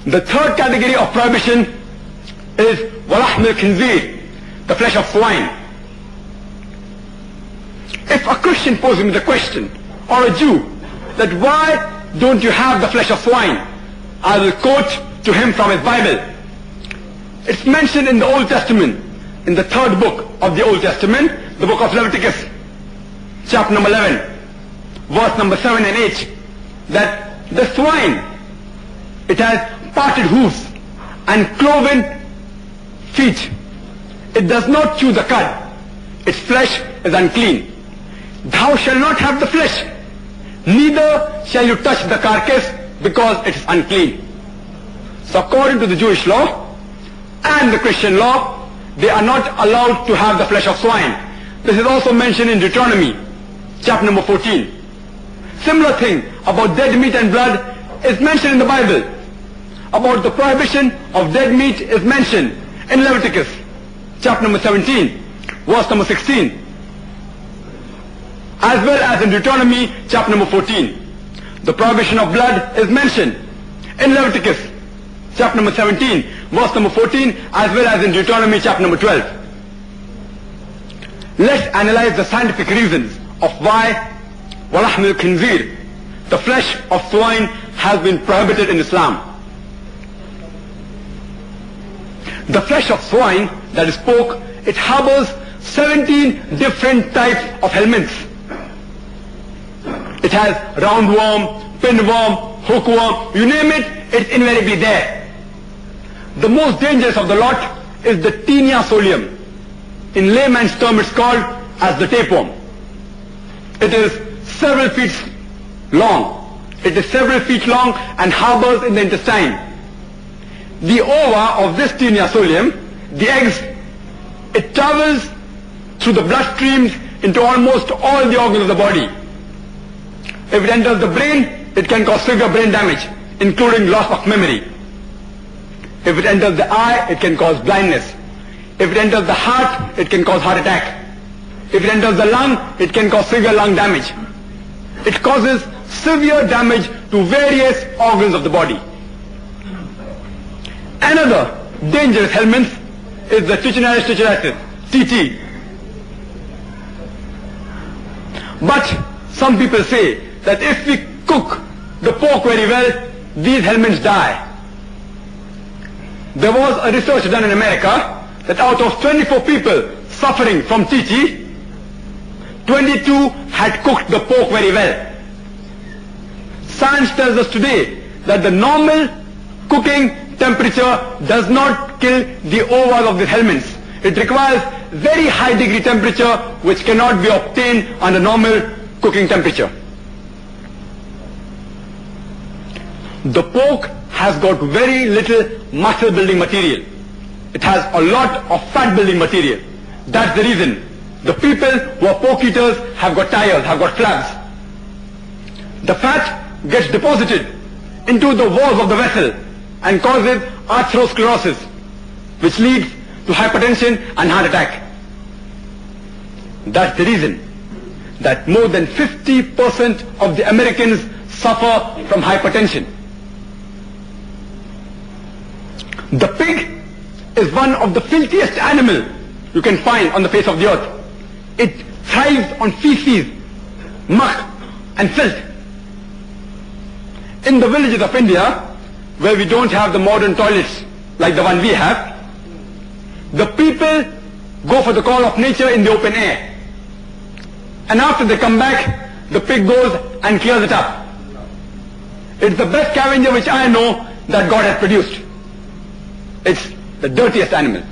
The third category of prohibition is وَلَحْمِ الْخِنْزِيرِ, the flesh of swine. If a Christian poses me the question, or a Jew, that why don't you have the flesh of swine, I will quote to him from his Bible. It's mentioned in the Old Testament, in the third book of the Old Testament, the book of Leviticus, chapter number 11, verse number 7 and 8, that the swine, it has parted hoofs and cloven feet. It does not chew the cud. Its flesh is unclean. Thou shalt not have the flesh, neither shall you touch the carcass, because it is unclean. So according to the Jewish law and the Christian law, they are not allowed to have the flesh of swine. This is also mentioned in Deuteronomy, chapter number 14. Similar thing about dead meat and blood is mentioned in the Bible. About the prohibition of dead meat is mentioned in Leviticus, chapter number 17, verse number 16. As well as in Deuteronomy, chapter number 14. The prohibition of blood is mentioned in Leviticus, chapter number 17, verse number 14, as well as in Deuteronomy, chapter number 12. Let's analyze the scientific reasons of why وَلَحْمِ الْخِنْزِيرِ, the flesh of swine, has been prohibited in Islam. The flesh of swine, that is pork, it harbors 17 different types of helminths. It has roundworm, pinworm, hookworm, you name it, it's invariably there. The most dangerous of the lot is the Taenia solium. In layman's term it's called as the tapeworm. It is several feet long. It is several feet long and harbors in the intestine. The ova of this Taenia solium, the eggs, it travels through the bloodstreams into almost all the organs of the body. If it enters the brain, it can cause severe brain damage, including loss of memory. If it enters the eye, it can cause blindness. If it enters the heart, it can cause heart attack. If it enters the lung, it can cause severe lung damage. It causes severe damage to various organs of the body. Another dangerous helminth is the Trichinaris trichinatus, TT. But some people say that if we cook the pork very well, these helminths die. There was a research done in America that out of 24 people suffering from TT, 22 had cooked the pork very well. Science tells us today that the normal cooking temperature does not kill the ovas of the helminths. It requires very high degree temperature which cannot be obtained under normal cooking temperature. The pork has got very little muscle building material. It has a lot of fat building material. That's the reason the people who are pork eaters have got tires, have got flabs. The fat gets deposited into the walls of the vessel and causes atherosclerosis, which leads to hypertension and heart attack. That's the reason that more than 50% of the Americans suffer from hypertension. The pig is one of the filthiest animals you can find on the face of the earth. It thrives on feces, muck and filth. In the villages of India, where we don't have the modern toilets like the one we have, the people go for the call of nature in the open air. And after they come back, the pig goes and clears it up. It's the best scavenger which I know that God has produced. It's the dirtiest animal.